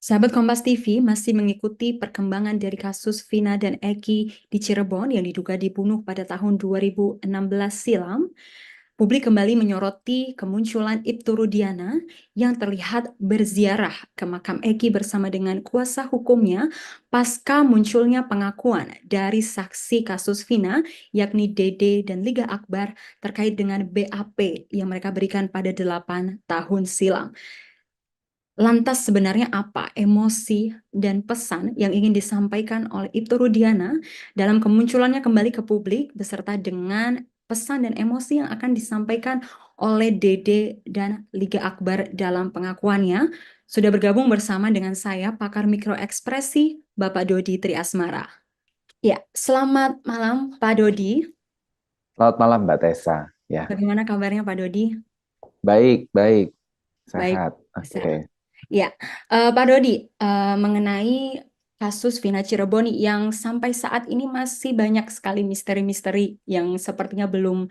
Sahabat Kompas TV masih mengikuti perkembangan dari kasus Vina dan Eki di Cirebon yang diduga dibunuh pada tahun 2016 silam. Publik kembali menyoroti kemunculan Ibtu Rudiana yang terlihat berziarah ke makam Eki bersama dengan kuasa hukumnya pasca munculnya pengakuan dari saksi kasus Vina yakni Dede dan Liga Akbar terkait dengan BAP yang mereka berikan pada 8 tahun silam. Lantas sebenarnya apa emosi dan pesan yang ingin disampaikan oleh Ibtu Rudiana dalam kemunculannya kembali ke publik beserta dengan pesan dan emosi yang akan disampaikan oleh Dede dan Liga Akbar dalam pengakuannya? Sudah bergabung bersama dengan saya pakar mikroekspresi Bapak Dodi Triasmara. Ya, selamat malam Pak Dodi. Selamat malam Mbak Tessa. Ya, Bagaimana kabarnya Pak Dodi? baik, baik, Baik, sehat. sehat. Oke. Ya, Pak Dodi, mengenai kasus Vina Cirebon yang sampai saat ini masih banyak sekali misteri-misteri yang sepertinya belum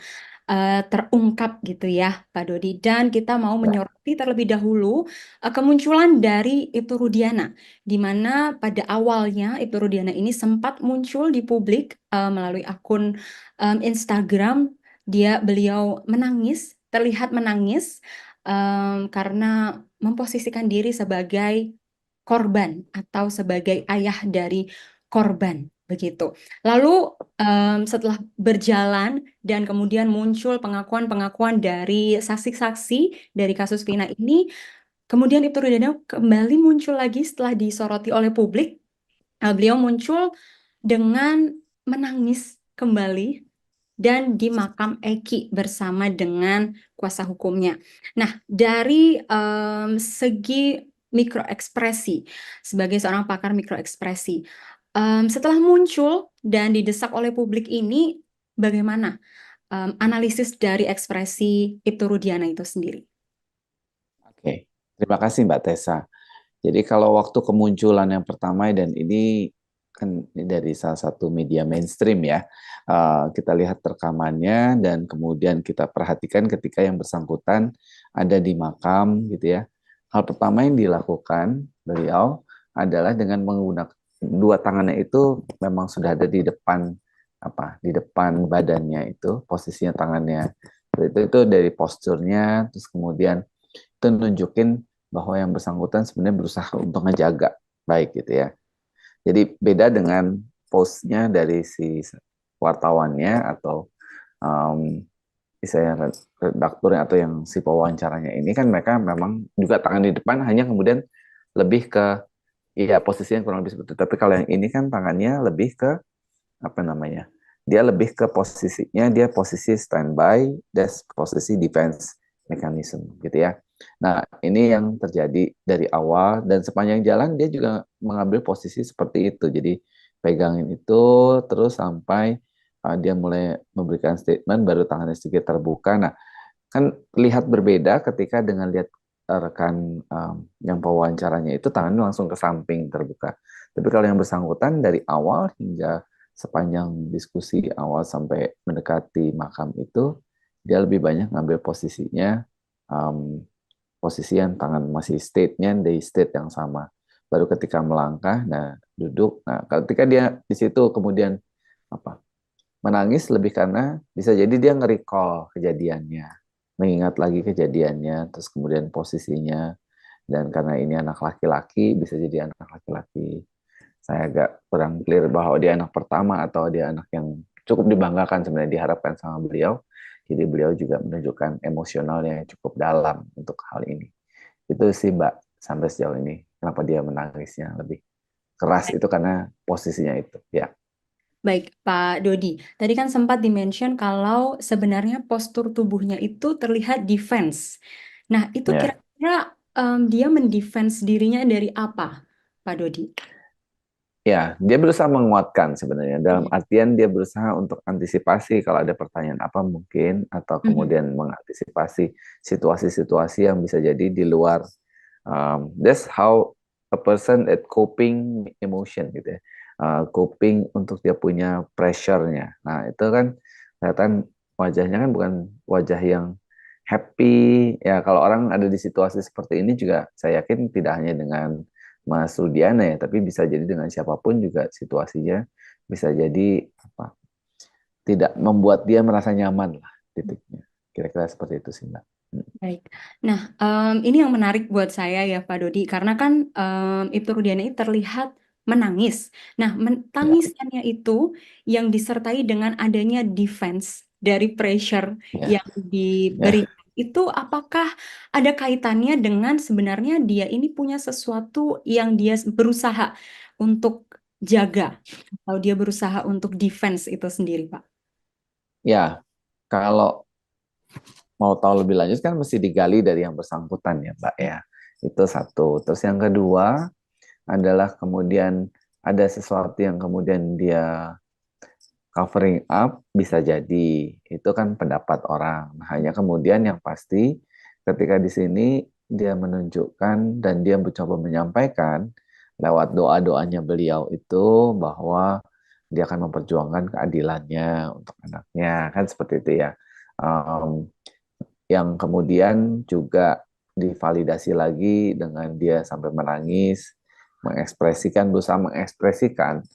terungkap gitu ya, Pak Dodi. Dan kita mau Ya, menyoroti terlebih dahulu kemunculan dari Ibtu Rudiana, di mana pada awalnya Ibtu Rudiana ini sempat muncul di publik melalui akun Instagram. Beliau menangis, terlihat menangis karena memposisikan diri sebagai korban atau sebagai ayah dari korban begitu. Lalu setelah berjalan dan kemudian muncul pengakuan-pengakuan dari saksi-saksi dari kasus Vina ini, kemudian Ibtu Rudiana kembali muncul lagi setelah disoroti oleh publik. Beliau muncul dengan menangis kembali dan di makam Eki bersama dengan kuasa hukumnya. Nah, dari segi mikroekspresi, sebagai seorang pakar mikroekspresi, setelah muncul dan didesak oleh publik ini, bagaimana analisis dari ekspresi Ibtu Rudiana itu sendiri? oke. Terima kasih Mbak Tessa. Jadi kalau waktu kemunculan yang pertama dan ini kan dari salah satu media mainstream ya, kita lihat rekamannya dan kemudian kita perhatikan ketika yang bersangkutan ada di makam gitu ya. Hal pertama yang dilakukan beliau adalah dengan menggunakan dua tangannya itu memang sudah ada di depan di depan badannya itu posisinya tangannya itu dari posturnya terus kemudian itu nunjukin bahwa yang bersangkutan sebenarnya berusaha untuk ngejaga baik gitu ya. Jadi beda dengan postnya dari si wartawannya atau um, misalnya redakturnya atau yang si pewawancaranya ini kan mereka memang juga tangan di depan hanya kemudian lebih ke iya posisinya kurang lebih seperti itu. Tapi kalau yang ini kan tangannya lebih ke apa namanya? Dia lebih ke posisinya dia posisi standby dan posisi defense mechanism gitu ya. Nah, ini yang terjadi dari awal dan sepanjang jalan dia juga mengambil posisi seperti itu. Jadi pegangin itu terus sampai dia mulai memberikan statement baru tangannya sedikit terbuka. Nah, kan lihat berbeda ketika dengan lihat rekan yang pewawancaranya itu tangannya langsung ke samping terbuka. Tapi kalau yang bersangkutan dari awal hingga sepanjang diskusi awal sampai mendekati makam itu, dia lebih banyak ngambil posisinya, um, posisi yang tangan masih state-nya di state yang sama. Baru ketika melangkah, nah duduk, nah ketika dia di situ kemudian apa menangis lebih karena bisa jadi dia nge-recall kejadiannya, mengingat lagi kejadiannya, terus kemudian posisinya, dan karena ini anak laki-laki, bisa jadi anak laki-laki. Saya agak kurang clear bahwa dia anak pertama atau dia anak yang cukup dibanggakan sebenarnya diharapkan sama beliau. Jadi beliau juga menunjukkan emosionalnya yang cukup dalam untuk hal ini. Itu sih Mbak, sampai sejauh ini. Kenapa dia menangisnya lebih keras itu karena posisinya itu. Ya, Baik, Pak Dodi. Tadi kan sempat dimention kalau sebenarnya postur tubuhnya itu terlihat defense. Nah, itu ya. kira-kira dia mendefense dirinya dari apa, Pak Dodi? Ya, dia berusaha menguatkan sebenarnya. Dalam artian dia berusaha untuk antisipasi kalau ada pertanyaan apa mungkin, atau Mhm. kemudian mengantisipasi situasi-situasi yang bisa jadi di luar. That's how a person at coping emotion gitu ya. Coping untuk dia punya pressure-nya. Nah, itu kan kelihatan wajahnya kan bukan wajah yang happy. Ya, kalau orang ada di situasi seperti ini juga saya yakin tidak hanya dengan Mas Rudiana ya, tapi bisa jadi dengan siapapun juga situasinya bisa jadi apa? Tidak membuat dia merasa nyaman lah titiknya. Kira-kira seperti itu sih Mbak. Hmm. Baik. Nah, ini yang menarik buat saya ya, Pak Dodi, karena kan Ibtu Rudiana ini terlihat menangis. Nah, Ya, tangisannya itu yang disertai dengan adanya defense dari pressure ya, yang diberi ya, itu, apakah ada kaitannya dengan sebenarnya dia ini punya sesuatu yang dia berusaha untuk jaga, atau dia berusaha untuk defense itu sendiri, Pak? ya. Kalau mau tahu lebih lanjut kan mesti digali dari yang bersangkutan ya Mbak ya. Itu satu. Terus yang kedua adalah kemudian ada sesuatu yang kemudian dia covering up bisa jadi itu kan pendapat orang. Nah, hanya kemudian yang pasti ketika di sini dia menunjukkan dan dia mencoba menyampaikan lewat doa-doanya beliau itu bahwa dia akan memperjuangkan keadilannya untuk anaknya kan seperti itu ya. Um, yang kemudian juga divalidasi lagi dengan dia sampai menangis, mengekspresikan, berusaha mengekspresikan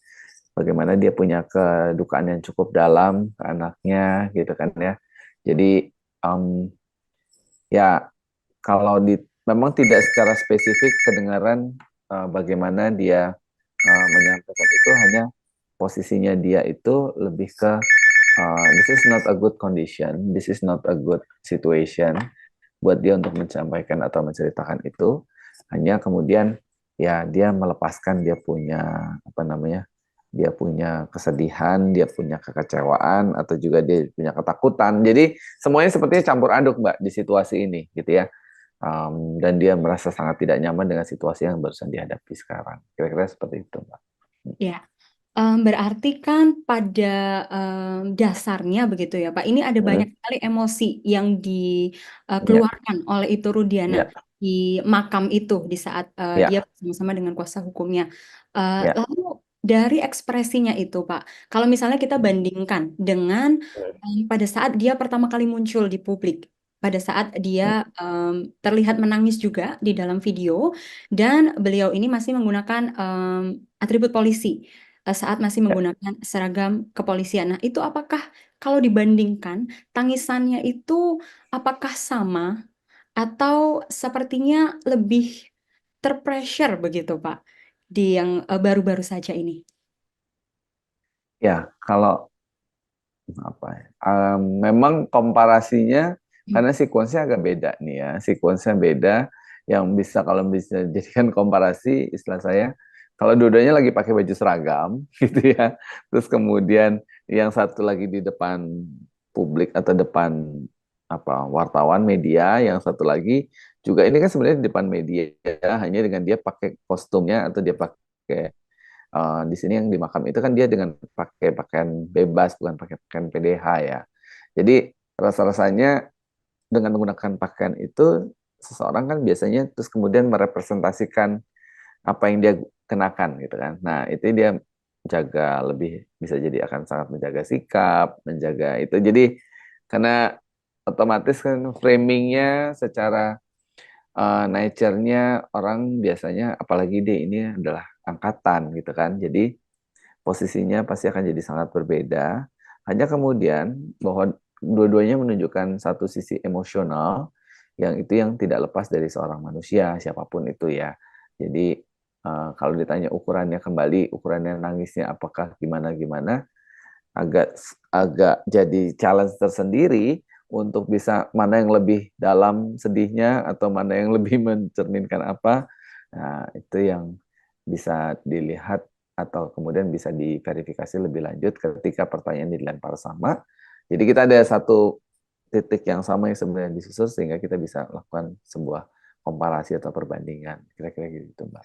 bagaimana dia punya kedukaan yang cukup dalam ke anaknya gitu kan ya. Jadi um, ya kalau memang tidak secara spesifik kedengaran bagaimana dia menyampaikan itu hanya posisinya dia itu lebih ke this is not a good condition, this is not a good situation buat dia untuk menyampaikan atau menceritakan itu. Hanya kemudian ya dia melepaskan dia punya apa namanya dia punya kesedihan, dia punya kekecewaan, atau juga dia punya ketakutan. Jadi semuanya sepertinya campur aduk, Mbak, di situasi ini, gitu ya. Dan dia merasa sangat tidak nyaman dengan situasi yang barusan dihadapi sekarang. Kira-kira seperti itu, Mbak. Ya. Berarti kan pada dasarnya begitu ya Pak. Ini ada Hmm, banyak sekali emosi yang ya, dikeluarkan oleh itu Rudiana ya, di makam itu di saat dia ya, bersama-sama dengan kuasa hukumnya. ya. Lalu dari ekspresinya itu Pak, kalau misalnya kita bandingkan dengan pada saat dia pertama kali muncul di publik, pada saat dia terlihat menangis juga di dalam video, dan beliau ini masih menggunakan atribut polisi saat masih Ya. menggunakan seragam kepolisian. Nah, itu apakah kalau dibandingkan tangisannya itu apakah sama atau sepertinya lebih terpressure begitu, Pak, di yang baru-baru saja ini? Ya, kalau apa ya? Memang komparasinya karena sekuensnya agak beda nih ya, sekuensnya beda yang bisa kalau bisa jadikan komparasi istilah saya kalau dua-duanya lagi pakai baju seragam gitu ya, terus kemudian yang satu lagi di depan publik atau depan apa wartawan media, yang satu lagi juga ini kan sebenarnya di depan media hanya dengan dia pakai kostumnya atau dia pakai di sini yang di makam itu kan dia dengan pakai pakaian bebas, bukan pakai pakaian PDH ya. Jadi rasa-rasanya dengan menggunakan pakaian itu seseorang kan biasanya terus kemudian merepresentasikan apa yang dia kenakan gitu kan. Nah, itu dia jaga lebih bisa jadi akan sangat menjaga sikap, menjaga itu. Jadi karena otomatis kan framingnya secara nature-nya orang biasanya apalagi dia ini adalah angkatan gitu kan. Jadi posisinya pasti akan jadi sangat berbeda. Hanya kemudian bahwa dua-duanya menunjukkan satu sisi emosional yang itu yang tidak lepas dari seorang manusia siapapun itu ya. Jadi kalau ditanya ukurannya kembali, ukurannya nangisnya apakah gimana gimana, agak agak jadi challenge tersendiri untuk bisa mana yang lebih dalam sedihnya atau mana yang lebih mencerminkan apa. Nah, itu yang bisa dilihat atau kemudian bisa diverifikasi lebih lanjut ketika pertanyaan dilempar sama. Jadi kita ada satu titik yang sama yang sebenarnya disusun sehingga kita bisa lakukan sebuah komparasi atau perbandingan. Kira-kira gitu, Mbak.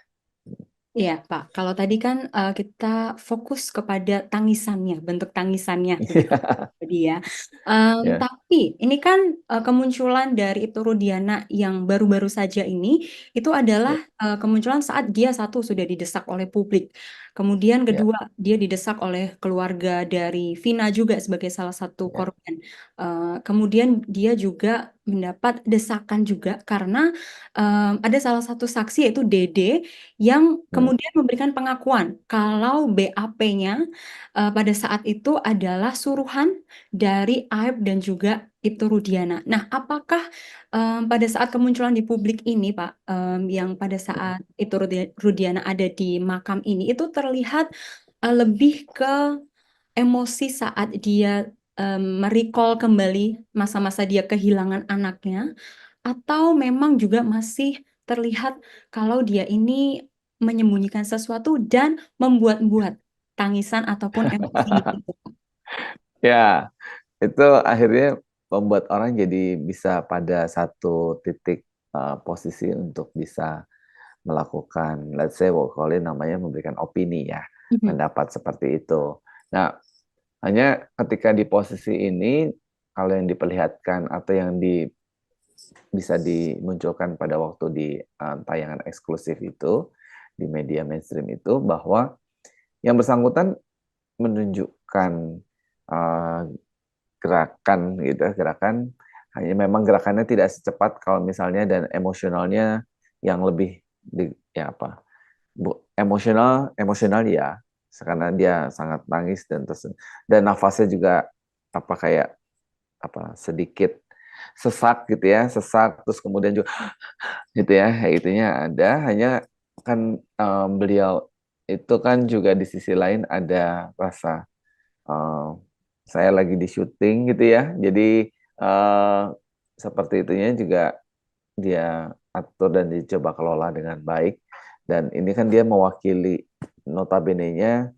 Iya, Pak. Kalau tadi kan kita fokus kepada tangisannya, bentuk tangisannya begitu. Iya, Jadi ya. ya. Tapi Tapi ini kan kemunculan dari Ibtu Rudiana yang baru-baru saja ini itu adalah Ya, kemunculan saat dia satu sudah didesak oleh publik. Kemudian ya, kedua, dia didesak oleh keluarga dari Vina juga sebagai salah satu ya, korban. Kemudian dia juga mendapat desakan juga karena ada salah satu saksi yaitu Dede yang hmm, kemudian memberikan pengakuan kalau BAP-nya pada saat itu adalah suruhan dari Aib dan juga Ibtu Rudiana. Nah, apakah pada saat kemunculan di publik ini, Pak, yang pada saat Ibtu Rudiana ada di makam ini, itu terlihat lebih ke emosi saat dia merecall kembali masa-masa dia kehilangan anaknya, atau memang juga masih terlihat kalau dia ini menyembunyikan sesuatu dan membuat-buat tangisan ataupun emosi itu. ya, itu akhirnya membuat orang jadi bisa pada satu titik posisi untuk bisa melakukan, let's say, we'll call it, namanya memberikan opini ya, Mhm. pendapat seperti itu. Nah, hanya ketika di posisi ini, kalau yang diperlihatkan atau yang bisa dimunculkan pada waktu di tayangan eksklusif itu, di media mainstream itu, bahwa yang bersangkutan menunjukkan uh, gerakan gitu, gerakan hanya memang gerakannya tidak secepat kalau misalnya dan emosionalnya yang lebih ya apa emosional emosional ya karena dia sangat nangis dan nafasnya juga apa kayak apa sedikit sesak gitu ya sesak terus kemudian juga gitu ya kayak itunya ada hanya kan beliau itu kan juga di sisi lain ada rasa eh, saya lagi di syuting gitu ya jadi eh, seperti itunya juga dia atur dan dicoba kelola dengan baik dan ini kan dia mewakili notabene-nya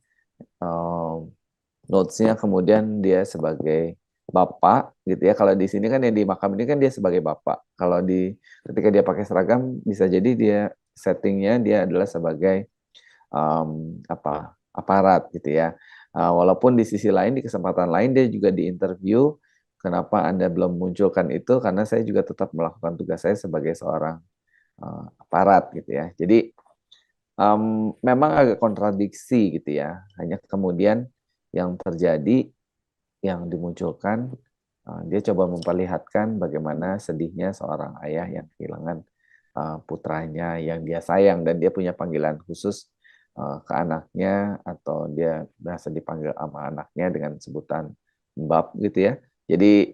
notes-nya kemudian dia sebagai bapak gitu ya. Kalau di sini kan yang di makam ini kan dia sebagai bapak. Kalau di ketika dia pakai seragam bisa jadi dia settingnya dia adalah sebagai apa aparat gitu ya. Walaupun di sisi lain di kesempatan lain dia juga diinterview kenapa Anda belum munculkan itu karena saya juga tetap melakukan tugas saya sebagai seorang aparat gitu ya. Jadi memang agak kontradiksi gitu ya. Hanya kemudian yang terjadi yang dimunculkan, dia coba memperlihatkan bagaimana sedihnya seorang ayah yang kehilangan putranya yang dia sayang dan dia punya panggilan khusus ke anaknya atau dia berasa dipanggil sama anaknya dengan sebutan Mbak gitu ya. Jadi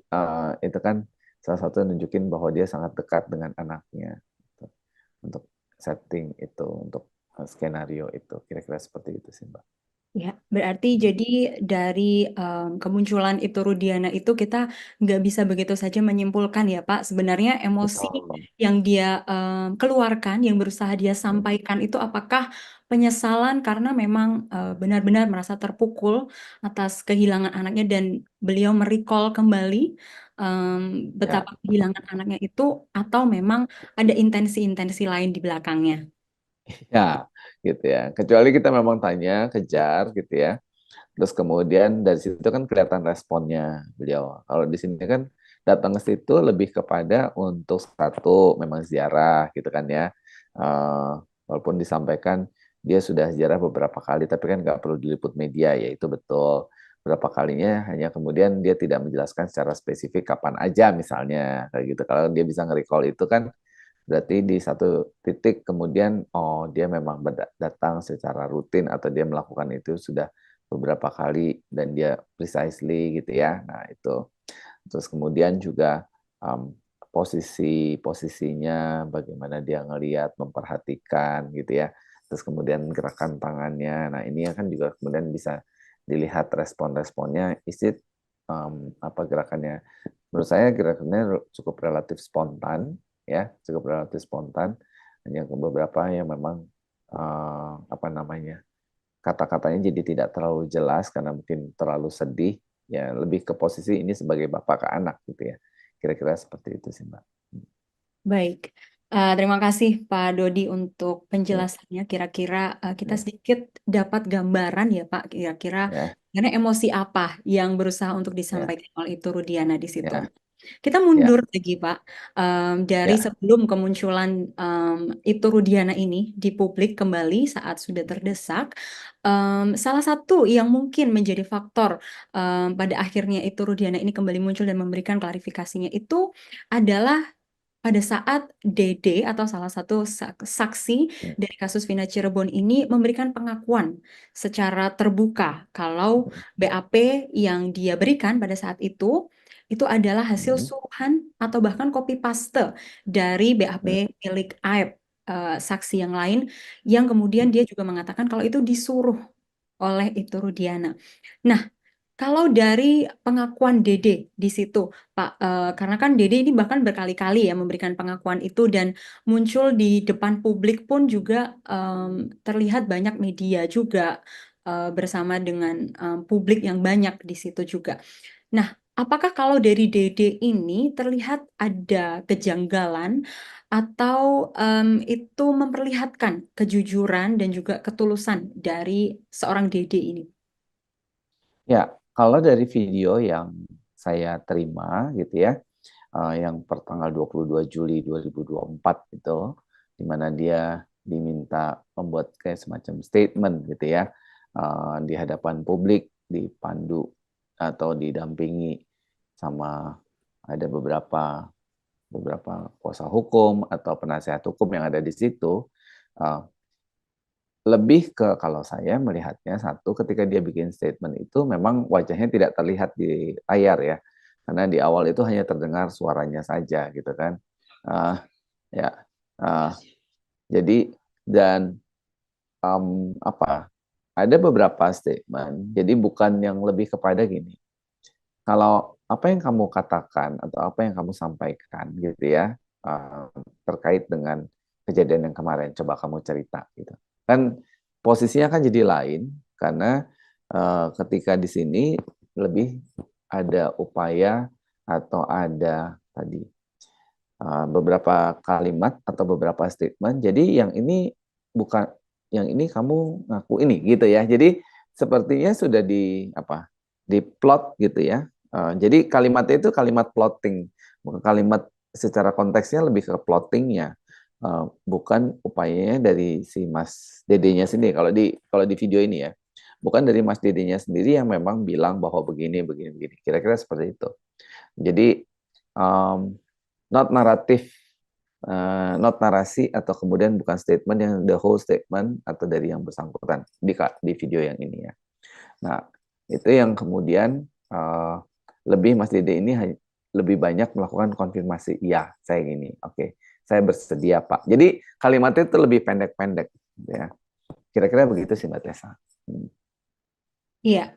itu kan salah satu nunjukin bahwa dia sangat dekat dengan anaknya gitu. Untuk setting itu, untuk skenario itu, kira-kira seperti itu sih Mbak. Ya, berarti jadi dari kemunculan Ibtu Rudiana itu kita nggak bisa begitu saja menyimpulkan ya Pak. Sebenarnya emosi Betul. yang dia keluarkan, yang berusaha dia sampaikan itu apakah penyesalan karena memang benar-benar merasa terpukul atas kehilangan anaknya dan beliau merecall kembali Ya, betapa kehilangan anaknya itu, atau memang ada intensi-intensi lain di belakangnya. ya, gitu ya. Kecuali kita memang tanya, kejar, gitu ya. Terus kemudian dari situ kan kelihatan responnya beliau. Kalau di sini kan datang ke situ lebih kepada untuk satu memang ziarah, gitu kan ya. Eh, Walaupun disampaikan dia sudah ziarah beberapa kali, tapi kan nggak perlu diliput media, ya itu betul. Berapa kalinya hanya kemudian dia tidak menjelaskan secara spesifik kapan aja misalnya kayak gitu. Kalau dia bisa nge-recall itu kan berarti di satu titik kemudian oh dia memang datang secara rutin atau dia melakukan itu sudah beberapa kali dan dia precisely gitu ya. Nah, itu. Terus kemudian juga posisinya bagaimana dia ngelihat, memperhatikan gitu ya. Terus kemudian gerakan tangannya. Nah, ini kan juga kemudian bisa dilihat respon-responnya. Is it apa gerakannya? Menurut saya gerakannya cukup relatif spontan ya, cukup relatif spontan. Hanya beberapa yang memang apa namanya kata-katanya jadi tidak terlalu jelas karena mungkin terlalu sedih. Ya lebih ke posisi ini sebagai bapak ke anak gitu ya. Kira-kira seperti itu sih Mbak. Baik, terima kasih Pak Dodi untuk Ya, penjelasannya. Kira-kira kita ya, sedikit dapat gambaran ya Pak, kira-kira ya, karena emosi apa yang berusaha untuk ya, disampaikan oleh itu Rudiana di situ. ya. Kita Ya. mundur lagi, Pak. Dari Ya. sebelum kemunculan itu Rudiana ini di publik kembali saat sudah terdesak, salah satu yang mungkin menjadi faktor pada akhirnya itu Rudiana ini kembali muncul dan memberikan klarifikasinya itu adalah pada saat Dede atau salah satu saksi dari kasus Vina Cirebon ini memberikan pengakuan secara terbuka kalau BAP yang dia berikan pada saat itu adalah hasil Hmm. suruhan atau bahkan copy paste dari BAP Hmm. milik Aib, saksi yang lain, yang kemudian dia juga mengatakan kalau itu disuruh oleh itu Rudiana. Nah, kalau dari pengakuan Dede di situ, Pak, karena kan Dede ini bahkan berkali-kali ya memberikan pengakuan itu dan muncul di depan publik pun juga terlihat banyak media juga bersama dengan publik yang banyak di situ juga. Nah, apakah kalau dari Dede ini terlihat ada kejanggalan atau itu memperlihatkan kejujuran dan juga ketulusan dari seorang Dede ini? Ya, kalau dari video yang saya terima gitu ya, yang pertanggal 22 Juli 2024 itu, di mana dia diminta membuat kayak semacam statement gitu ya, di hadapan publik, dipandu atau didampingi sama ada beberapa beberapa kuasa hukum atau penasihat hukum yang ada di situ. uh, Lebih ke kalau saya melihatnya satu ketika dia bikin statement itu memang wajahnya tidak terlihat di layar ya, karena di awal itu hanya terdengar suaranya saja gitu kan. uh, ya uh, jadi dan apa ada beberapa statement jadi bukan yang lebih kepada gini, kalau apa yang kamu katakan atau apa yang kamu sampaikan gitu ya, terkait dengan kejadian yang kemarin, coba kamu cerita gitu. Kan posisinya kan jadi lain karena ketika di sini lebih ada upaya atau ada tadi beberapa kalimat atau beberapa statement. Jadi yang ini bukan, yang ini kamu ngaku ini gitu ya. Jadi sepertinya sudah di apa? Di plot gitu ya. Jadi kalimatnya itu kalimat plotting, bukan kalimat secara konteksnya lebih ke plottingnya. Bukan upayanya dari si Mas Dedenya sendiri. Kalau di video ini ya, bukan dari Mas Dedenya sendiri yang memang bilang bahwa begini begini begini. Kira-kira seperti itu. Jadi um, not naratif, not narasi atau kemudian bukan statement yang the whole statement atau dari yang bersangkutan di video yang ini ya. Nah, itu yang kemudian lebih Mas Dede ini lebih banyak melakukan konfirmasi, iya saya gini, oke, saya bersedia Pak. Jadi kalimatnya itu lebih pendek-pendek ya. Kira-kira begitu sih Mbak Tessa. Hmm. Iya,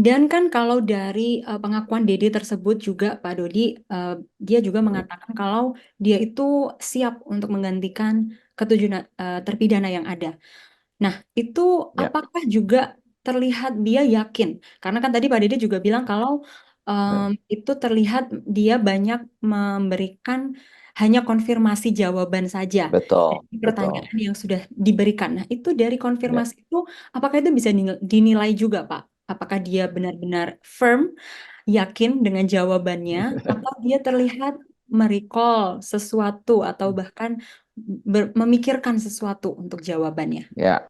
dan kan kalau dari pengakuan Dede tersebut juga Pak Dodi, eh, dia juga mengatakan kalau dia itu siap untuk menggantikan ketujuh terpidana yang ada. Nah, itu Ya. apakah juga terlihat dia yakin? Karena kan tadi Pak Dede juga bilang kalau Hmm. itu terlihat dia banyak memberikan hanya konfirmasi jawaban saja Betul, dari betul. pertanyaan yang sudah diberikan. Nah, itu dari Ya. konfirmasi itu, apakah itu bisa dinilai juga, Pak? Apakah dia benar-benar firm, yakin dengan jawabannya, atau dia terlihat merecall sesuatu atau bahkan memikirkan sesuatu untuk jawabannya? Ya,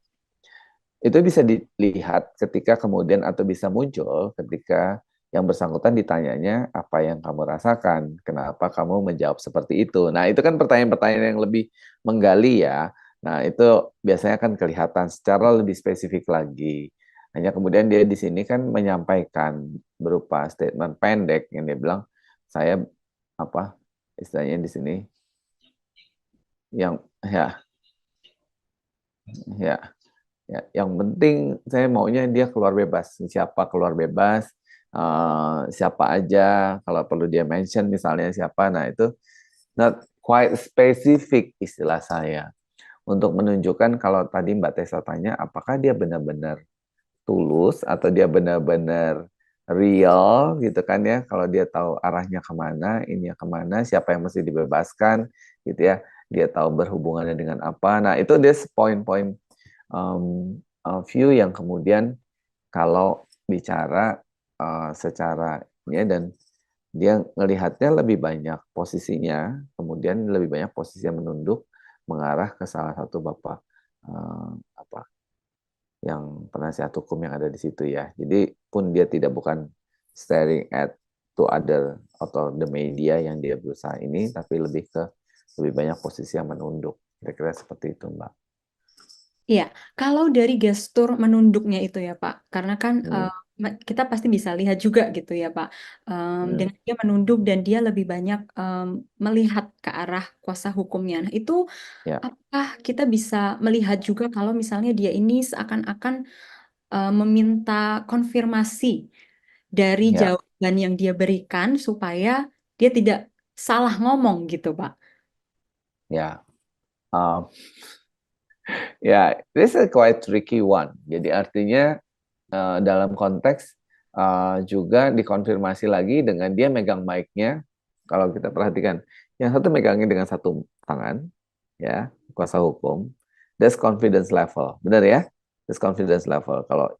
itu bisa dilihat ketika kemudian atau bisa muncul ketika yang bersangkutan ditanyanya apa yang kamu rasakan, kenapa kamu menjawab seperti itu. Nah, itu kan pertanyaan-pertanyaan yang lebih menggali ya. Nah, itu biasanya kan kelihatan secara lebih spesifik lagi. Hanya kemudian dia di sini kan menyampaikan berupa statement pendek yang dia bilang, saya apa istilahnya di sini yang ya ya ya, yang penting saya maunya dia keluar bebas. Siapa keluar bebas, siapa aja, kalau perlu dia mention misalnya siapa. Nah itu not quite specific istilah saya. Untuk menunjukkan kalau tadi Mbak Tessa tanya, apakah dia benar-benar tulus atau dia benar-benar real gitu kan ya. Kalau dia tahu arahnya kemana, ini kemana, siapa yang mesti dibebaskan gitu ya. Dia tahu berhubungannya dengan apa. Nah itu dia poin-poin view yang kemudian kalau bicara secara ini dan dia ngelihatnya lebih banyak posisinya, kemudian lebih banyak posisi yang menunduk mengarah ke salah satu bapak apa yang penasihat hukum yang ada di situ ya. Jadi pun dia tidak bukan staring at to other atau the media yang dia berusaha ini, tapi lebih ke lebih banyak posisi yang menunduk. Kira-kira seperti itu, Mbak. Iya, kalau dari gestur menunduknya itu ya Pak, karena kan Hmm, kita pasti bisa lihat juga gitu ya Pak, hmm, dengan dia menunduk dan dia lebih banyak melihat ke arah kuasa hukumnya. Nah, itu ya, apakah kita bisa melihat juga kalau misalnya dia ini seakan-akan meminta konfirmasi dari ya, jawaban yang dia berikan supaya dia tidak salah ngomong gitu Pak? ya. Um, ya, this is a quite tricky one. Jadi artinya dalam konteks juga dikonfirmasi lagi dengan dia megang mic-nya. Kalau kita perhatikan, yang satu megangnya dengan satu tangan, ya, kuasa hukum. That's confidence level, benar ya? That's confidence level. Kalau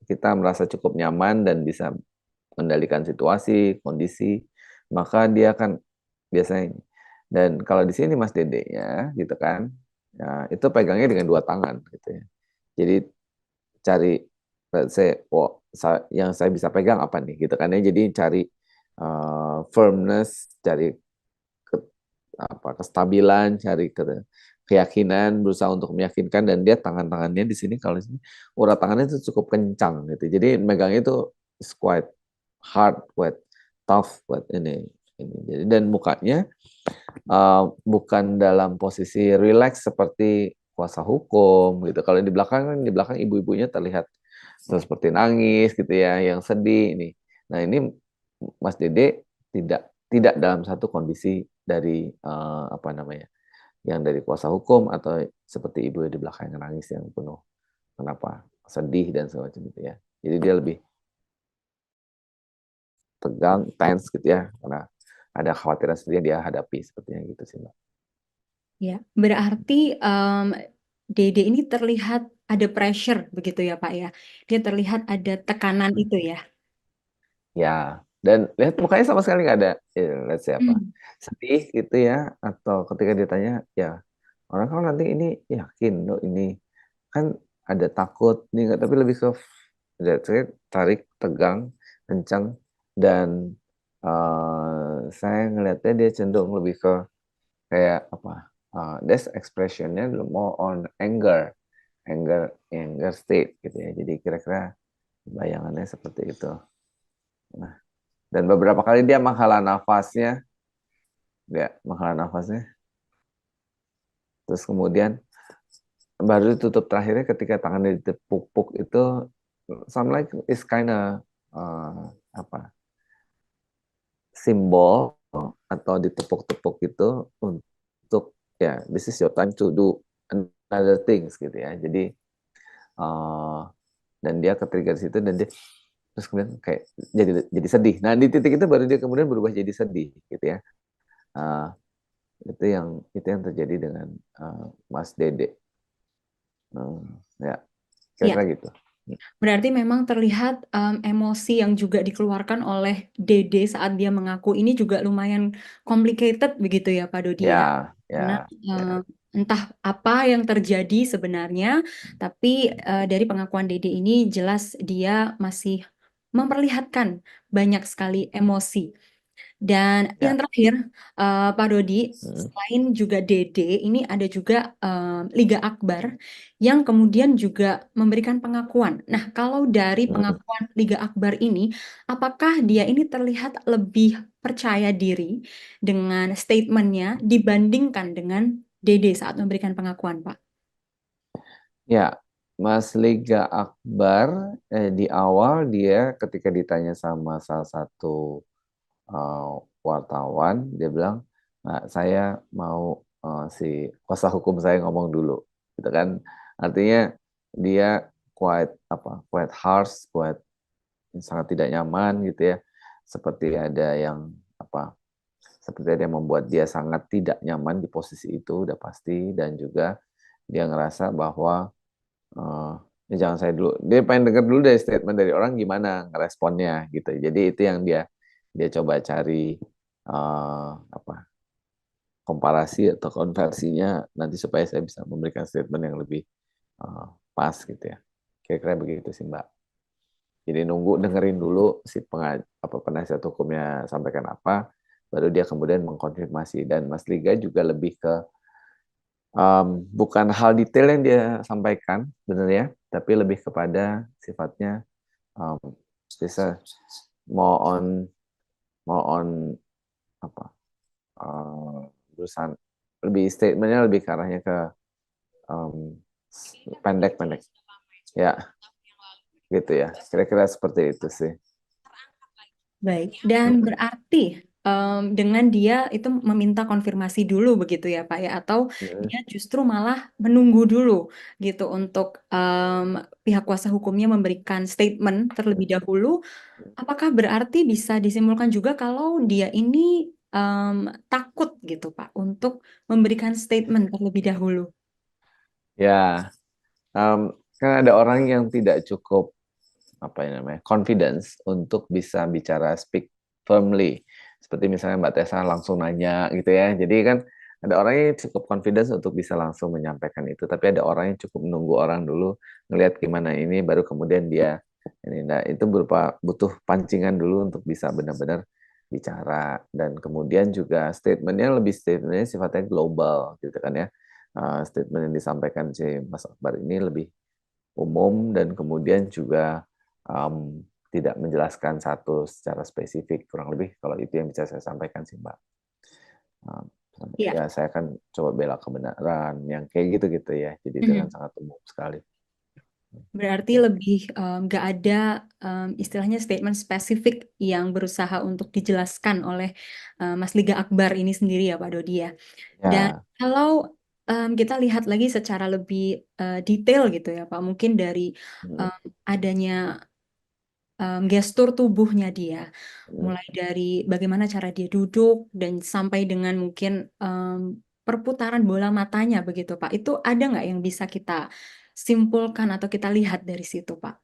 kita merasa cukup nyaman dan bisa mengendalikan situasi, kondisi, maka dia akan biasanya. Dan kalau di sini Mas Dede-nya, gitu kan, ya, itu pegangnya dengan dua tangan, gitu ya. Jadi cari saya yang saya bisa pegang apa nih gitu kan ya, jadi cari firmness, cari ke, kestabilan, cari keyakinan, berusaha untuk meyakinkan, dan dia tangan-tangannya di sini, kalau di sini urat tangannya itu cukup kencang gitu, jadi megangnya itu is quite hard, quite tough, quite ini jadi, dan mukanya bukan dalam posisi relax seperti kuasa hukum gitu. Kalau di belakang kan, di belakang ibu-ibunya terlihat seperti nangis gitu ya, yang sedih ini. Nah, ini Mas Dede tidak dalam satu kondisi dari apa namanya? Yang dari kuasa hukum, atau seperti ibu di belakang yang nangis yang penuh kenapa? Sedih dan segala macam gitu ya. Jadi dia lebih tegang, tense gitu ya, karena ada khawatiran sendiri yang dia hadapi, sepertinya gitu sih, Mbak. Ya, berarti Dede ini terlihat ada pressure begitu ya Pak ya. Dia terlihat ada tekanan itu ya. Ya, dan lihat mukanya sama sekali nggak ada, let's say apa, Hmm. sedih gitu ya, atau ketika ditanya, ya orang kan nanti ini yakin loh ini kan ada takut nih, nggak, tapi lebih ke saya tarik, tegang, kencang, dan saya ngelihatnya dia cenderung lebih ke kayak apa, that's expressionnya more on anger, anger state gitu ya. Jadi kira-kira bayangannya seperti itu. Nah, dan beberapa kali dia menghela nafasnya, terus kemudian baru ditutup terakhirnya ketika tangannya ditepuk-puk itu, some like is kinda apa, simbol atau ditepuk-tepuk itu untuk ya, this is your time to do another things gitu ya. Jadi uh, dan dia ketrigger di situ, dan dia terus kemudian kayak jadi sedih. Nah, di titik itu baru dia kemudian berubah jadi sedih gitu ya. Uh, itu yang terjadi dengan Mas Dede. Ya, Ya, kira-kira gitu. berarti memang terlihat emosi yang juga dikeluarkan oleh Dede saat dia mengaku ini juga lumayan complicated begitu ya Pak Dodi ya. Ya, Karena ya, ya, entah apa yang terjadi sebenarnya, tapi dari pengakuan Dede ini jelas dia masih memperlihatkan banyak sekali emosi. Dan yang ya. terakhir, Pak Dodi, Hmm, selain juga Dede, ini ada juga Liga Akbar yang kemudian juga memberikan pengakuan. Nah, kalau dari hmm. pengakuan Liga Akbar ini, apakah dia ini terlihat lebih percaya diri dengan statementnya dibandingkan dengan Dede saat memberikan pengakuan, Pak? Ya, Mas Liga Akbar di awal dia ketika ditanya sama salah satu eh, wartawan, dia bilang, "Nah, saya mau si kuasa hukum saya ngomong dulu," gitu kan? Artinya dia quite harsh, quite sangat tidak nyaman gitu ya, seperti ada yang apa, seperti ada yang membuat dia sangat tidak nyaman di posisi itu, udah pasti, dan juga dia ngerasa bahwa eh, ya jangan saya dulu, dia pengen dengar dulu dari statement dari orang gimana ngeresponnya gitu. Jadi itu yang dia dia coba cari komparasi atau konversinya nanti supaya saya bisa memberikan statement yang lebih pas gitu ya. Kira-kira begitu sih Mbak. Jadi nunggu dengerin dulu si penasihat hukumnya sampaikan apa, baru dia kemudian mengkonfirmasi. Dan Mas Liga juga lebih ke bukan hal detail yang dia sampaikan sebenarnya, tapi lebih kepada sifatnya bisa mau on apa berusaha lebih statementnya lebih ke arahnya ke pendek-pendek ya gitu ya, kira-kira seperti itu sih. Baik, dan berarti dengan dia itu meminta konfirmasi dulu begitu ya Pak ya, atau dia justru malah menunggu dulu gitu untuk pihak kuasa hukumnya memberikan statement terlebih dahulu. Apakah berarti bisa disimpulkan juga kalau dia ini takut gitu Pak untuk memberikan statement terlebih dahulu? Ya, kan ada orang yang tidak cukup confidence untuk bisa bicara speak firmly. Seperti misalnya Mbak Tessa langsung nanya gitu ya. Jadi kan ada orang yang cukup confidence untuk bisa langsung menyampaikan itu, tapi ada orang yang cukup menunggu orang dulu ngelihat gimana ini baru kemudian dia ini. Nah, itu butuh pancingan dulu untuk bisa benar-benar bicara, dan kemudian juga statementnya sifatnya global gitu kan ya. Statement yang disampaikan si Mas Akbar ini lebih umum dan kemudian juga tidak menjelaskan satu secara spesifik, kurang lebih kalau itu yang bisa saya sampaikan sih Mbak. Ya saya akan coba bela kebenaran yang kayak gitu-gitu ya, jadi dengan sangat umum sekali. Berarti lebih nggak ada istilahnya statement spesifik yang berusaha untuk dijelaskan oleh Mas Liga Akbar ini sendiri ya Pak Dodi ya. Dan kalau kita lihat lagi secara lebih detail gitu ya Pak, mungkin dari adanya gestur tubuhnya dia, mulai dari bagaimana cara dia duduk dan sampai dengan mungkin perputaran bola matanya begitu Pak. Itu ada nggak yang bisa kita simpulkan atau kita lihat dari situ Pak?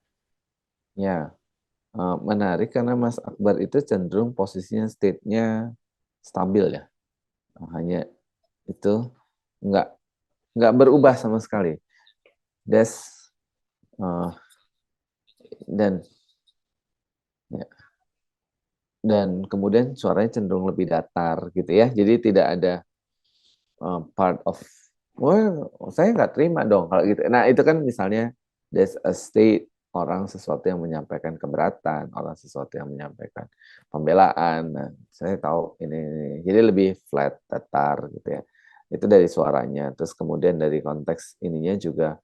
Ya, menarik karena Mas Akbar itu cenderung posisinya state-nya stabil ya. Hanya itu nggak berubah sama sekali. Dan kemudian suaranya cenderung lebih datar gitu ya. Jadi tidak ada part of, wah saya nggak terima dong kalau gitu. Nah itu kan misalnya there's a state, orang sesuatu yang menyampaikan keberatan, orang sesuatu yang menyampaikan pembelaan. Nah, saya tahu ini. Jadi lebih flat, datar gitu ya. Itu dari suaranya. Terus kemudian dari konteks ininya juga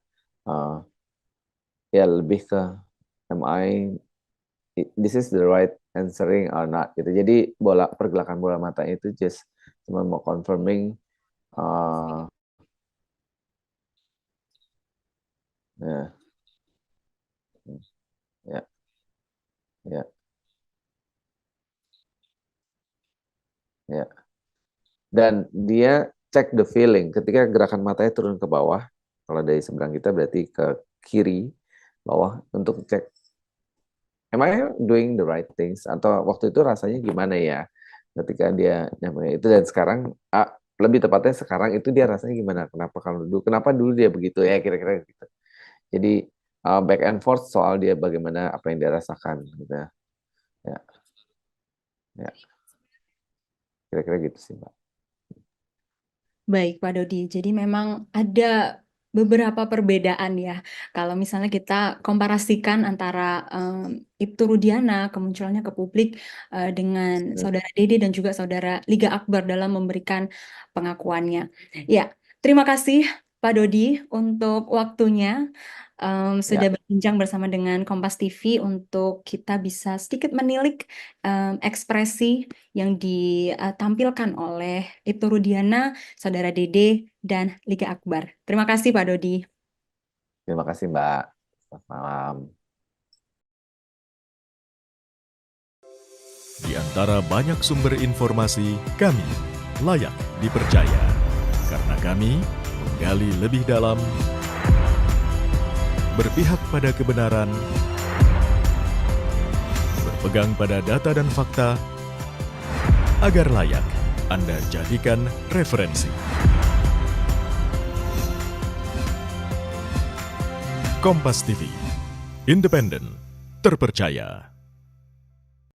ya lebih ke this is the right answering or not gitu. Jadi pergerakan bola mata itu just cuma mau confirming ya ya ya ya. Dan dia cek the feeling ketika gerakan matanya turun ke bawah. Kalau dari seberang kita berarti ke kiri bawah untuk cek am I doing the right things, atau waktu itu rasanya gimana ya ketika dia nyampe itu. Dan sekarang lebih tepatnya sekarang itu dia rasanya gimana, kenapa dulu dia begitu ya, kira-kira gitu. Jadi back and forth soal dia bagaimana, apa yang dia rasakan gitu ya. Ya. Kira-kira gitu sih Mbak. Baik Pak Dodi, jadi memang ada beberapa perbedaan ya. Kalau misalnya kita komparasikan antara Ibtu Rudiana kemunculannya ke publik dengan Saudara Dede dan juga Saudara Liga Akbar dalam memberikan pengakuannya. Ya, terima kasih Pak Dodi untuk waktunya. Sudah berbincang bersama dengan Kompas TV untuk kita bisa sedikit menilik ekspresi yang ditampilkan oleh Ibtu Rudiana, Saudara Dede, dan Liga Akbar. Terima kasih Pak Dodi. Terima kasih Mbak. Selamat malam. Di antara banyak sumber informasi, kami layak dipercaya karena kami menggali lebih dalam, berpihak pada kebenaran, berpegang pada data dan fakta, Agar layak, Anda jadikan referensi. Kompas TV, independen, terpercaya.